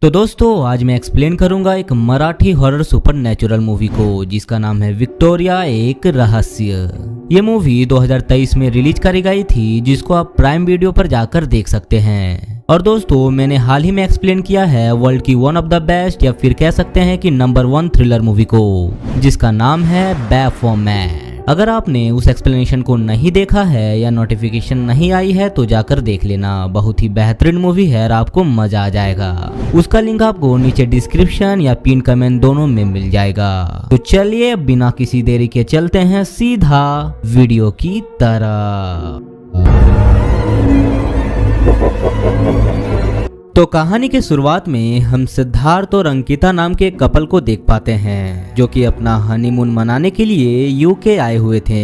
तो दोस्तों आज मैं एक्सप्लेन करूंगा एक Marathi horror super natural movie को जिसका नाम है विक्टोरिया एक रहस्य। ये मूवी 2023 में रिलीज करी गई थी जिसको आप प्राइम वीडियो पर जाकर देख सकते हैं। और दोस्तों मैंने हाल ही में एक्सप्लेन किया है वर्ल्ड की वन ऑफ द बेस्ट या फिर कह सकते हैं कि नंबर 1 थ्रिलर मूवी को जिसका नाम है बैफोमेट। अगर आपने उस एक्सप्लेनेशन को नहीं देखा है या नोटिफिकेशन नहीं आई है तो जाकर देख लेना, बहुत ही बेहतरीन मूवी है और आपको मजा आ जाएगा। उसका लिंक आपको नीचे डिस्क्रिप्शन या पिन कमेंट दोनों में मिल जाएगा। तो चलिए बिना किसी देरी के चलते हैं सीधा वीडियो की तरफ। तो कहानी के शुरुआत में हम सिद्धार्थ और अंकिता नाम के कपल को देख पाते हैं जो कि अपना हनीमून मनाने के लिए यूके आए हुए थे।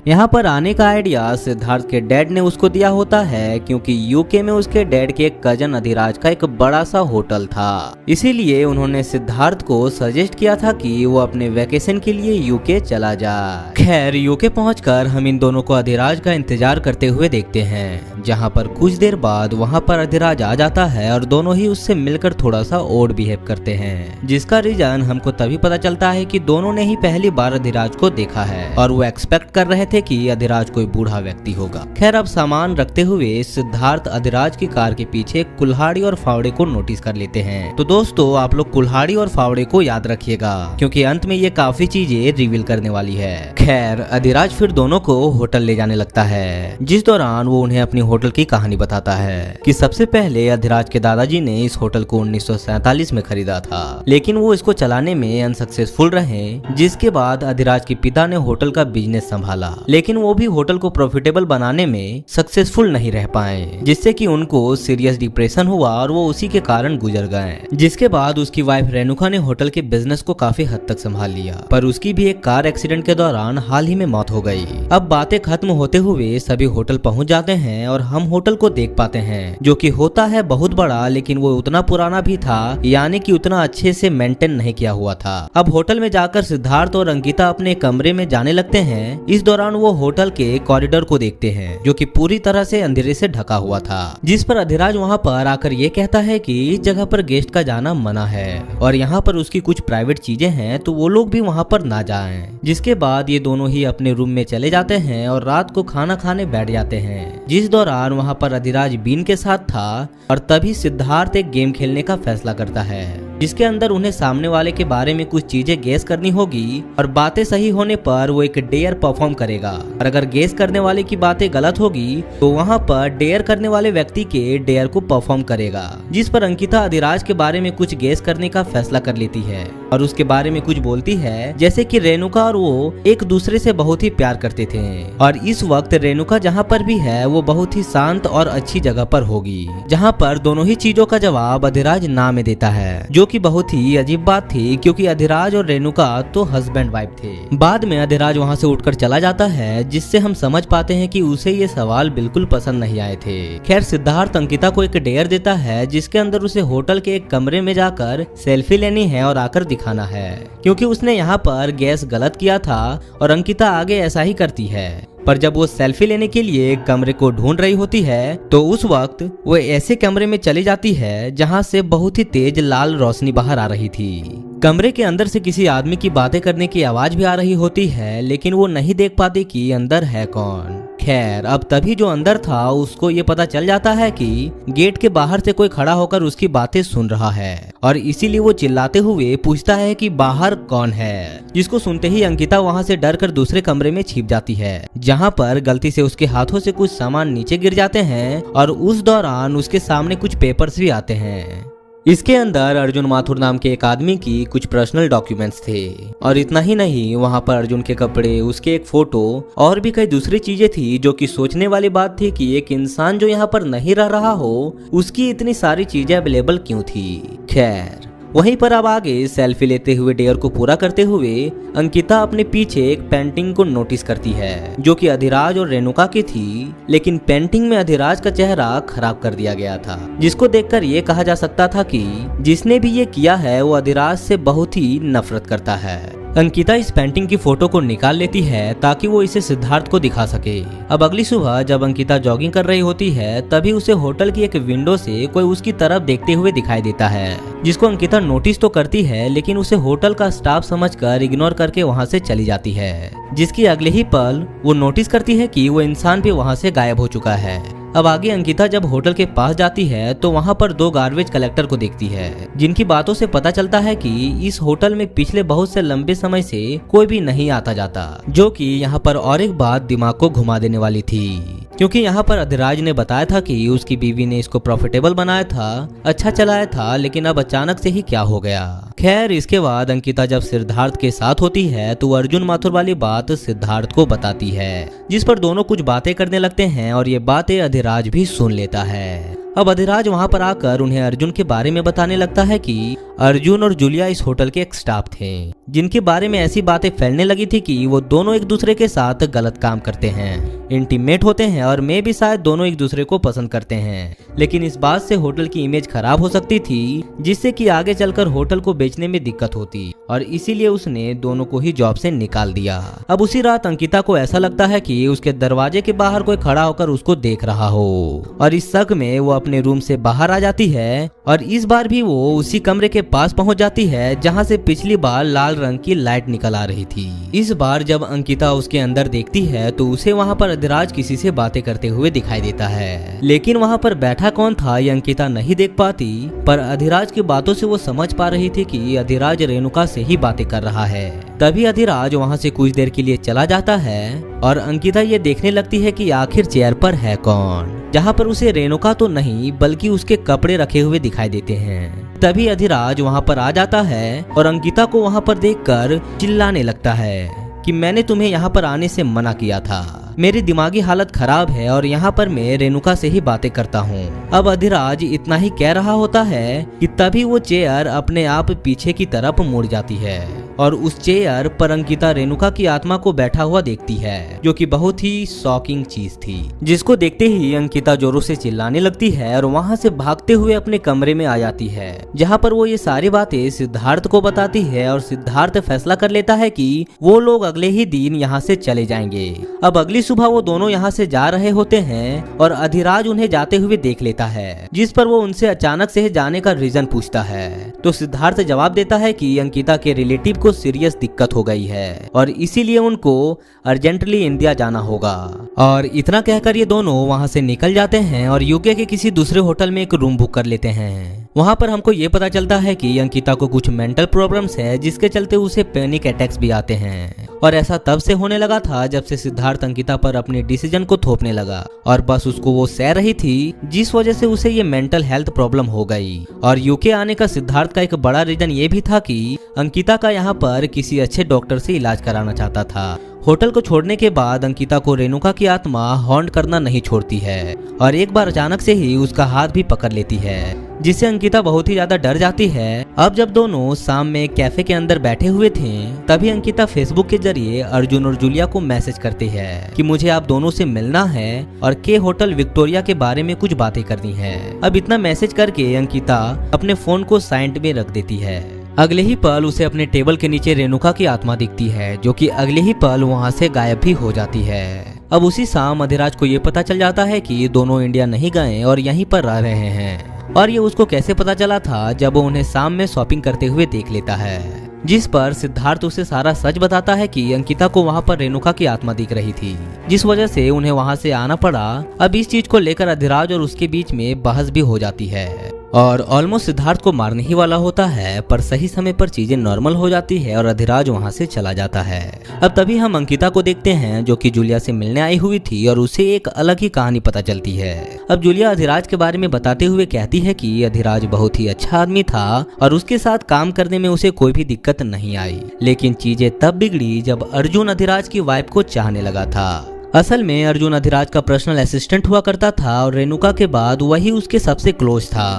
यहाँ पर आने का आइडिया सिद्धार्थ के डैड ने उसको दिया होता है क्योंकि यूके में उसके डैड के एक कजन अधिराज का एक बड़ा सा होटल था, इसीलिए उन्होंने सिद्धार्थ को सजेस्ट किया था कि वो अपने वेकेशन के लिए यूके चला जाए। खैर यूके पहुंचकर हम इन दोनों को अधिराज का इंतजार करते हुए देखते हैं, जहाँ पर कुछ देर बाद वहाँ पर अधिराज आ जाता है और दोनों ही उससे मिलकर थोड़ा सा ओड बिहेव करते हैं, जिसका रीजन हमको तभी पता चलता है कि दोनों ने ही पहली बार अधिराज को देखा है और वो एक्सपेक्ट कर रहे थे कि अधिराज कोई बूढ़ा व्यक्ति होगा। खैर अब सामान रखते हुए सिद्धार्थ अधिराज की कार के पीछे कुल्हाड़ी और फावड़े को नोटिस कर लेते हैं। तो दोस्तों आप लोग कुल्हाड़ी और फावड़े को याद रखिएगा क्योंकि अंत में ये काफी चीजें रिवील करने वाली है। खैर अधिराज फिर दोनों को होटल ले जाने लगता है, जिस दौरान वो उन्हें अपनी होटल की कहानी बताता है कि सबसे पहले अधिराज के दादाजी ने इस होटल को 1947 में खरीदा था, लेकिन वो इसको चलाने में अनसक्सेसफुल रहे। जिसके बाद अधिराज के पिता ने होटल का बिजनेस संभाला, लेकिन वो भी होटल को प्रॉफिटेबल बनाने में सक्सेसफुल नहीं रह पाए, जिससे कि उनको सीरियस डिप्रेशन हुआ और वो उसी के कारण गुजर गए। जिसके बाद उसकी वाइफ रेणुका ने होटल के बिजनेस को काफी हद तक संभाल लिया, पर उसकी भी एक कार एक्सीडेंट के दौरान हाल ही में मौत हो गई। अब बातें खत्म होते हुए सभी होटल पहुंच जाते हैं और हम होटल को देख पाते हैं जो कि होता है बहुत बड़ा, लेकिन वो उतना पुराना भी था, यानी कि उतना अच्छे से मेंटेन नहीं किया हुआ था। अब होटल में जाकर सिद्धार्थ और अंकिता अपने कमरे में जाने लगते हैं। इस दौरान वो होटल के कॉरिडोर को देखते हैं जो कि पूरी तरह से अंधेरे से ढका हुआ था, जिस पर अधिराज वहाँ पर आकर ये कहता है कि इस जगह पर गेस्ट का जाना मना है और यहाँ पर उसकी कुछ प्राइवेट चीजें हैं तो वो लोग भी वहाँ पर ना जाएं। जिसके बाद ये दोनों ही अपने रूम में चले जाते हैं और रात को खाना खाने बैठ जाते हैं, जिस दौरान वहाँ पर अधिराज बीन के साथ था और तभी सिद्धार्थ एक गेम खेलने का फैसला करता है जिसके अंदर उन्हें सामने वाले के बारे में कुछ चीजें गेस करनी होगी और बातें सही होने पर वो एक डेयर परफॉर्म करेगा और अगर गेस करने वाले की बातें गलत होगी तो वहाँ पर डेयर करने वाले व्यक्ति के डेयर को परफॉर्म करेगा। जिस पर अंकिता अधिराज के बारे में कुछ गेस करने का फैसला कर लेती है और उसके बारे में कुछ बोलती है, जैसे कि रेणुका और वो एक दूसरे से बहुत ही प्यार करते थे और इस वक्त रेणुका जहाँ पर भी है वो बहुत ही शांत और अच्छी जगह पर होगी, जहाँ पर दोनों ही चीजों का जवाब अधिराज ना में देता है, जो कि बहुत ही अजीब बात थी क्योंकि अधिराज और रेणुका तो हस्बैंड वाइफ थे। बाद में अधिराज वहाँ से उठकर चला जाता है, जिससे हम समझ पाते हैं कि उसे ये सवाल बिल्कुल पसंद नहीं आए थे। खैर सिद्धार्थ अंकिता को एक डेयर देता है जिसके अंदर उसे होटल के एक कमरे में जाकर सेल्फी लेनी है और आकर दिखाना है, क्योंकि उसने यहाँ पर गैस गलत किया था और अंकिता आगे ऐसा ही करती है। पर जब वो सेल्फी लेने के लिए कमरे को ढूंढ रही होती है तो उस वक्त वो ऐसे कमरे में चली जाती है जहां से बहुत ही तेज लाल रोशनी बाहर आ रही थी। कमरे के अंदर से किसी आदमी की बातें करने की आवाज भी आ रही होती है, लेकिन वो नहीं देख पाती कि अंदर है कौन। खैर अब तभी जो अंदर था उसको ये पता चल जाता है कि गेट के बाहर से कोई खड़ा होकर उसकी बातें सुन रहा है और इसीलिए वो चिल्लाते हुए पूछता है कि बाहर कौन है, जिसको सुनते ही अंकिता वहां से डर कर दूसरे कमरे में छिप जाती है, जहां पर गलती से उसके हाथों से कुछ सामान नीचे गिर जाते हैं और उस दौरान उसके सामने कुछ पेपर्स भी आते हैं। इसके अंदर अर्जुन माथुर नाम के एक आदमी की कुछ पर्सनल डॉक्यूमेंट्स थे और इतना ही नहीं, वहां पर अर्जुन के कपड़े, उसके एक फोटो और भी कई दूसरी चीजें थी, जो कि सोचने वाली बात थी कि एक इंसान जो यहाँ पर नहीं रह रहा हो उसकी इतनी सारी चीजें अवेलेबल क्यों थी। खैर वहीं पर अब आगे सेल्फी लेते हुए डेयर को पूरा करते हुए अंकिता अपने पीछे एक पेंटिंग को नोटिस करती है जो कि अधिराज और रेणुका की थी, लेकिन पेंटिंग में अधिराज का चेहरा खराब कर दिया गया था, जिसको देखकर ये कहा जा सकता था कि जिसने भी ये किया है वो अधिराज से बहुत ही नफरत करता है। अंकिता इस पेंटिंग की फोटो को निकाल लेती है ताकि वो इसे सिद्धार्थ को दिखा सके। अब अगली सुबह जब अंकिता जॉगिंग कर रही होती है तभी उसे होटल की एक विंडो से कोई उसकी तरफ देखते हुए दिखाई देता है, जिसको अंकिता नोटिस तो करती है लेकिन उसे होटल का स्टाफ समझकर इग्नोर करके वहाँ से चली जाती है। जिसकी अगले ही पल वो नोटिस करती है कि वो इंसान भी वहाँ से गायब हो चुका है। अब आगे अंकिता जब होटल के पास जाती है तो वहाँ पर 2 गार्बेज कलेक्टर को देखती है, जिनकी बातों से पता चलता है कि इस होटल में पिछले बहुत से लंबे समय से कोई भी नहीं आता जाता, जो कि यहाँ पर और एक बात दिमाग को घुमा देने वाली थी, क्योंकि यहाँ पर अधिराज ने बताया था कि उसकी बीवी ने इसको प्रॉफिटेबल बनाया था, अच्छा चलाया था, लेकिन अब अचानक से ही क्या हो गया। खैर इसके बाद अंकिता जब सिद्धार्थ के साथ होती है तो अर्जुन माथुर वाली बात सिद्धार्थ को बताती है, जिस पर दोनों कुछ बातें करने लगते हैं और ये बातें अधिराज भी सुन लेता है। अब अधिराज वहाँ पर आकर उन्हें अर्जुन के बारे में बताने लगता है कि अर्जुन और जूलिया इस होटल के एक स्टाफ थे, जिनके बारे में ऐसी बातें फैलने लगी थी कि वो दोनों एक दूसरे के साथ गलत काम करते हैं, इंटीमेट होते हैं और मैं भी शायद दोनों एक दूसरे को पसंद करते हैं। लेकिन इस बात से होटल की इमेज खराब हो सकती थी, जिससे कि आगे चलकर होटल को बेचने में दिक्कत होती, और इसीलिए उसने दोनों को ही जॉब से निकाल दिया। अब उसी रात अंकिता को ऐसा लगता है कि उसके दरवाजे के बाहर कोई खड़ा होकर उसको देख रहा हो, और इस शक में वो अपने रूम से बाहर आ जाती है और इस बार भी वो उसी कमरे के पास पहुंच जाती है जहां से पिछली बार लाल रंग की लाइट निकल आ रही थी। इस बार जब अंकिता उसके अंदर देखती है तो उसे वहां पर अधिराज किसी से बातें करते हुए दिखाई देता है, लेकिन वहां पर बैठा कौन था ये अंकिता नहीं देख पाती, पर अधिराज की बातों से वो समझ पा रही थी कि अधिराज रेणुका से ही बातें कर रहा है। तभी अधिराज वहां से कुछ देर के लिए चला जाता है और अंकिता ये देखने लगती है कि आखिर चेयर पर है कौन, जहाँ पर उसे रेणुका तो नहीं बल्कि उसके कपड़े रखे हुए दिखाई देते हैं। तभी अधिराज वहाँ पर आ जाता है और अंकिता को वहाँ पर देखकर चिल्लाने लगता है कि मैंने तुम्हें यहाँ पर आने से मना किया था, मेरी दिमागी हालत खराब है और यहाँ पर मैं रेणुका से ही बातें करता हूँ। अब अधिराज इतना ही कह रहा होता है कि तभी वो चेयर अपने आप पीछे की तरफ मुड़ जाती है और उस चेयर पर अंकिता रेणुका की आत्मा को बैठा हुआ देखती है, जो कि बहुत ही शॉकिंग चीज थी, जिसको देखते ही अंकिता जोरों से चिल्लाने लगती है और वहाँ से भागते हुए अपने कमरे में आ जाती है, जहाँ पर वो ये सारी बातें सिद्धार्थ को बताती है और सिद्धार्थ फैसला कर लेता है कि वो लोग अगले ही दिन यहाँ से चले जाएंगे। अब अगली सुबह वो दोनों यहाँ से जा रहे होते हैं और अधिराज उन्हें जाते हुए देख लेता है, जिस पर वो उनसे अचानक से जाने का रीजन पूछता है। तो सिद्धार्थ जवाब देता है कि अंकिता के रिलेटिव को सीरियस दिक्कत हो गई है और इसीलिए उनको अर्जेंटली इंडिया जाना होगा। और इतना कहकर ये दोनों वहाँ से निकल जाते हैं और यूके के किसी दूसरे होटल में एक रूम बुक कर लेते हैं। वहाँ पर हमको ये पता चलता है कि अंकिता को कुछ मेंटल प्रॉब्लम्स है, जिसके चलते उसे पैनिक अटैक्स भी आते हैं, और ऐसा तब से होने लगा था जब से सिद्धार्थ अंकिता पर अपने डिसीजन को थोपने लगा और बस उसको वो सह रही थी, जिस वजह से उसे ये मेंटल हेल्थ प्रॉब्लम हो गई। और यूके आने का सिद्धार्थ का एक बड़ा रीजन ये भी था कि अंकिता का यहाँ पर किसी अच्छे डॉक्टर से इलाज कराना चाहता था। होटल को छोड़ने के बाद अंकिता को रेणुका की आत्मा हॉन्ट करना नहीं छोड़ती है और एक बार अचानक से ही उसका हाथ भी पकड़ लेती है, जिससे अंकिता बहुत ही ज्यादा डर जाती है। अब जब दोनों शाम में कैफे के अंदर बैठे हुए थे तभी अंकिता फेसबुक के जरिए अर्जुन और जूलिया को मैसेज करती है कि मुझे आप दोनों से मिलना है और के होटल विक्टोरिया के बारे में कुछ बातें करनी है। अब इतना मैसेज करके अंकिता अपने फोन को साइलेंट में रख देती है। अगले ही पल उसे अपने टेबल के नीचे रेणुका की आत्मा दिखती है, जो कि अगले ही पल वहां से गायब भी हो जाती है। अब उसी शाम अधिराज को ये पता चल जाता है कि दोनों इंडिया नहीं गए और यहीं पर रह रहे हैं, और ये उसको कैसे पता चला था जब वो उन्हें शाम में शॉपिंग करते हुए देख लेता है, जिस पर सिद्धार्थ उसे सारा सच बताता है कि अंकिता को वहाँ पर रेणुका की आत्मा दिख रही थी, जिस वजह से उन्हें वहाँ से आना पड़ा। अब इस चीज को लेकर अधिराज और उसके बीच में बहस भी हो जाती है और ऑलमोस्ट सिद्धार्थ को मारने ही वाला होता है, पर सही समय पर चीजें नॉर्मल हो जाती है और अधिराज वहाँ से चला जाता है। अब तभी हम अंकिता को देखते हैं, जो कि जूलिया से मिलने आई हुई थी और उसे एक अलग ही कहानी पता चलती है। अब जूलिया अधिराज के बारे में बताते हुए कहती है कि अधिराज बहुत ही अच्छा आदमी था और उसके साथ काम करने में उसे कोई भी दिक्कत नहीं आई, लेकिन चीजें तब बिगड़ी जब अर्जुन अधिराज की वाइफ को चाहने लगा था। असल में अर्जुन अधिराज का पर्सनल असिस्टेंट हुआ करता था और रेणुका के बाद वही उसके सबसे क्लोज था।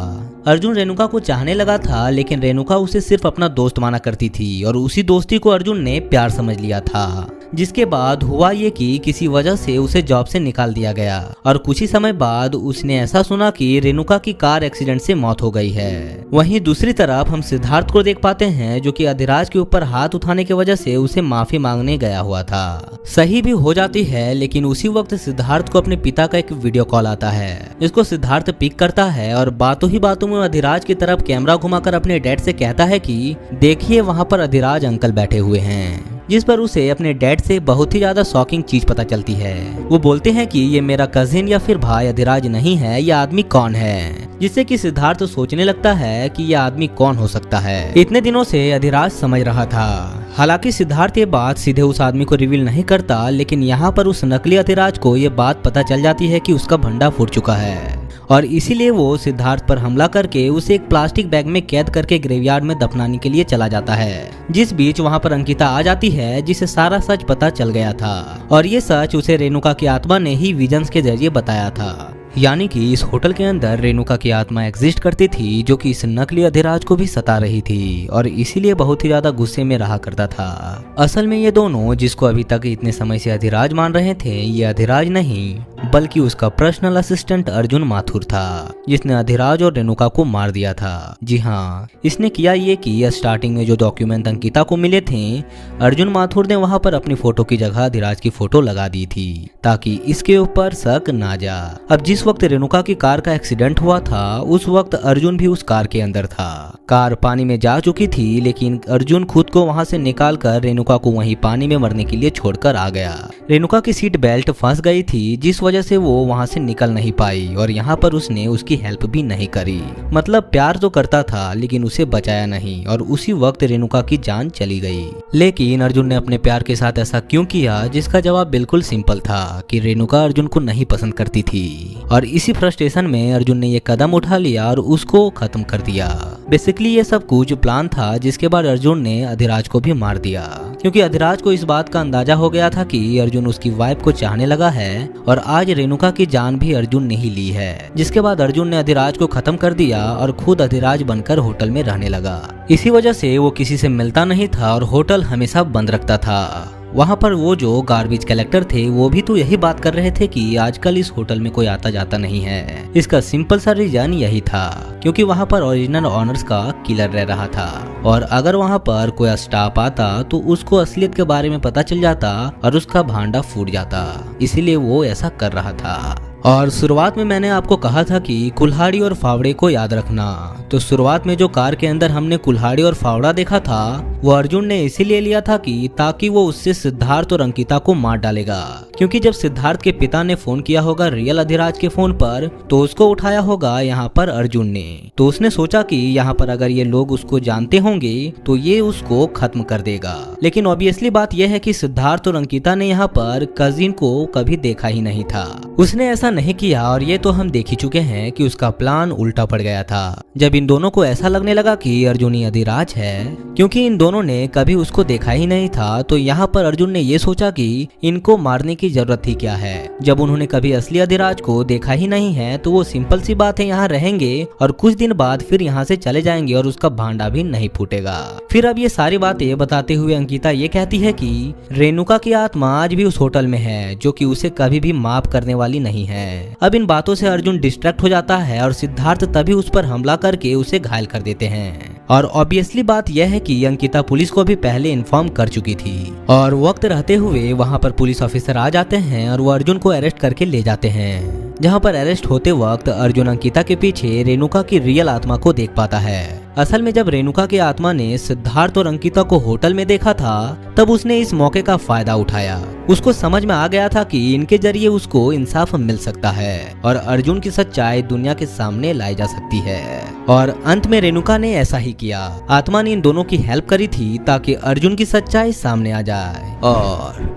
अर्जुन रेणुका को चाहने लगा था, लेकिन रेणुका उसे सिर्फ अपना दोस्त माना करती थी और उसी दोस्ती को अर्जुन ने प्यार समझ लिया था, जिसके बाद हुआ ये कि किसी वजह से उसे जॉब से निकाल दिया गया और कुछ ही समय बाद उसने ऐसा सुना कि रेणुका की कार एक्सीडेंट से मौत हो गई है। वहीं दूसरी तरफ हम सिद्धार्थ को देख पाते हैं जो कि अधिराज के ऊपर हाथ उठाने की वजह से उसे माफी मांगने गया हुआ था। सही भी हो जाती है, लेकिन उसी वक्त सिद्धार्थ को अपने पिता का एक वीडियो कॉल आता है। इसको सिद्धार्थ पिक करता है और बातों ही बातों में अधिराज की तरफ कैमरा घुमाकर अपने डैड से कहता है कि देखिए वहाँ पर अधिराज अंकल बैठे हुए हैं, जिस पर उसे अपने डैड से बहुत ही ज्यादा शॉकिंग चीज पता चलती है। वो बोलते हैं कि ये मेरा कजिन या फिर भाई अधिराज नहीं है, ये आदमी कौन है, जिससे कि सिद्धार्थ सोचने लगता है कि ये आदमी कौन हो सकता है। इतने दिनों से अधिराज समझ रहा था। हालांकि सिद्धार्थ ये बात सीधे उस आदमी को रिवील नहीं करता, लेकिन यहाँ पर उस नकली अधिराज को ये बात पता चल जाती है कि उसका भंडा फूट चुका है और इसीलिए वो सिद्धार्थ पर हमला करके उसे एक प्लास्टिक बैग में कैद करके ग्रेवयार्ड में दफनाने के लिए चला जाता है। जिस बीच वहाँ पर अंकिता आ जाती है, जिसे सारा सच पता चल गया था और ये सच उसे रेणुका की आत्मा ने ही विजन्स के जरिए बताया था। यानी कि इस होटल के अंदर रेणुका की आत्मा एग्जिस्ट करती थी, जो कि इस नकली अधिराज को भी सता रही थी और इसीलिए बहुत ही ज्यादा गुस्से में रहा करता था। असल में ये दोनों, जिसको अभी तक इतने समय से अधिराज मान रहे थे, ये अधिराज नहीं बल्कि उसका पर्सनल असिस्टेंट अर्जुन माथुर था, जिसने अधिराज और रेणुका को मार दिया था। जी हाँ, इसने किया ये कि स्टार्टिंग में जो डॉक्यूमेंट अंकिता को मिले थे, अर्जुन माथुर ने वहाँ पर अपनी फोटो की जगह अधिराज की फोटो लगा दी थी ताकि इसके ऊपर शक ना जा। अब जिस वक्त रेणुका की कार का एक्सीडेंट हुआ था, उस वक्त अर्जुन भी उस कार के अंदर था। कार पानी में जा चुकी थी, लेकिन अर्जुन खुद को वहां से निकालकर रेणुका को वहीं पानी में मरने के लिए छोड़कर आ गया। रेणुका की सीट बेल्ट फंस गई थी, जिस वजह से वो वहां से निकल नहीं पाई और यहाँ पर उसने उसकी हेल्प भी नहीं करी। मतलब प्यार तो करता था, लेकिन उसे बचाया नहीं और उसी वक्त रेणुका की जान चली गई। लेकिन अर्जुन ने अपने प्यार के साथ ऐसा क्यों किया, जिसका जवाब बिल्कुल सिंपल था कि रेणुका अर्जुन को नहीं पसंद करती थी और इसी फ्रस्ट्रेशन में अर्जुन ने ये कदम उठा लिया और उसको खत्म कर दिया। बेसिकली ये सब कुछ प्लान था, जिसके बाद अर्जुन ने अधिराज को भी मार दिया, क्योंकि अधिराज को इस बात का अंदाजा हो गया था कि अर्जुन उसकी वाइफ को चाहने लगा है और आज रेणुका की जान भी अर्जुन ने ही ली है। जिसके बाद अर्जुन ने अधिराज को खत्म कर दिया और खुद अधिराज बनकर होटल में रहने लगा। इसी वजह से वो किसी से मिलता नहीं था और होटल हमेशा बंद रखता था। वहाँ पर वो जो गार्बेज कलेक्टर थे, वो भी तो यही बात कर रहे थे कि आजकल इस होटल में कोई आता जाता नहीं है। इसका सिंपल सा रीजन यही था, क्योंकि वहाँ पर ओरिजिनल ऑनर्स का किलर रह रहा था और अगर वहाँ पर कोई स्टाफ आता तो उसको असलियत के बारे में पता चल जाता और उसका भांडा फूट जाता, इसीलिए वो ऐसा कर रहा था। और शुरुआत में मैंने आपको कहा था कि कुल्हाड़ी और फावड़े को याद रखना। तो शुरुआत में जो कार के अंदर हमने कुल्हाड़ी और फावड़ा देखा था, वो अर्जुन ने इसीलिए लिया था कि ताकि वो उससे सिद्धार्थ और अंकिता को मार डालेगा, क्योंकि जब सिद्धार्थ के पिता ने फोन किया होगा रियल अधिराज के फोन पर, तो उसको उठाया होगा यहाँ पर अर्जुन ने। तो उसने सोचा कि यहाँ पर अगर ये लोग उसको जानते होंगे तो ये उसको खत्म कर देगा। लेकिन ऑब्वियसली बात यह है कि सिद्धार्थ और अंकिता ने यहाँ पर कजिन को कभी देखा ही नहीं था। उसने ऐसा नहीं किया और ये तो हम देख ही चुके हैं कि उसका प्लान उल्टा पड़ गया था, जब इन दोनों को ऐसा लगने लगा कि अर्जुन ही अधिराज है। क्योंकि इन दोनों ने कभी उसको देखा ही नहीं था, तो यहाँ पर अर्जुन ने ये सोचा कि इनको मारने की जरूरत ही क्या है। जब उन्होंने कभी असली अधिराज को देखा ही नहीं है, तो वो सिंपल सी बात है यहाँ रहेंगे और कुछ दिन बाद फिर यहाँ से चले जाएंगे और उसका भांडा भी नहीं फूटेगा। फिर अब ये सारी बातें बताते हुए अंकिता ये कहती है कि रेणुका की आत्मा आज भी उस होटल में है, जो कि उसे कभी भी माफ करने वाली नहीं है। अब इन बातों से अर्जुन डिस्ट्रैक्ट हो जाता है और सिद्धार्थ तभी उस पर हमला करके उसे घायल कर देते हैं। और ऑब्वियसली बात यह है कि अंकिता पुलिस को भी पहले इन्फॉर्म कर चुकी थी और वक्त रहते हुए वहां पर पुलिस ऑफिसर आ जाते हैं और वो अर्जुन को अरेस्ट करके ले जाते हैं। जहां पर अरेस्ट होते वक्त अर्जुन अंकिता के पीछे रेणुका की रियल आत्मा को देख पाता है। असल में जब रेणुका की आत्मा ने सिद्धार्थ और अंकिता को होटल में देखा था, तब उसने इस मौके का फायदा उठाया। उसको समझ में आ गया था कि इनके जरिए उसको इंसाफ मिल सकता है और अर्जुन की सच्चाई दुनिया के सामने लाई जा सकती है। और अंत में रेणुका ने ऐसा ही किया। आत्मा ने इन दोनों की हेल्प करी थी ताकि अर्जुन की सच्चाई सामने आ जाए और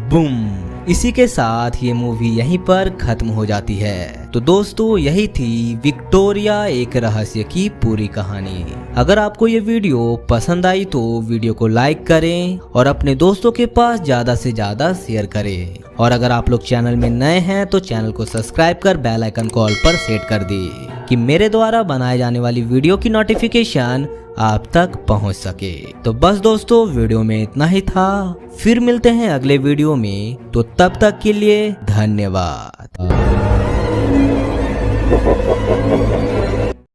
बूम, इसी के साथ ये मूवी यहीं पर खत्म हो जाती है। तो दोस्तों, यही थी विक्टोरिया एक रहस्य की पूरी कहानी। अगर आपको ये वीडियो पसंद आई तो वीडियो को लाइक करें और अपने दोस्तों के पास ज्यादा से ज्यादा शेयर करें। और अगर आप लोग चैनल में नए हैं तो चैनल को सब्सक्राइब कर बेल आइकन को ऑल पर सेट कर दें कि मेरे द्वारा बनाए जाने वाली वीडियो की नोटिफिकेशन आप तक पहुंच सके। तो बस दोस्तों वीडियो में इतना ही था, फिर मिलते हैं अगले वीडियो में, तो तब तक के लिए धन्यवाद।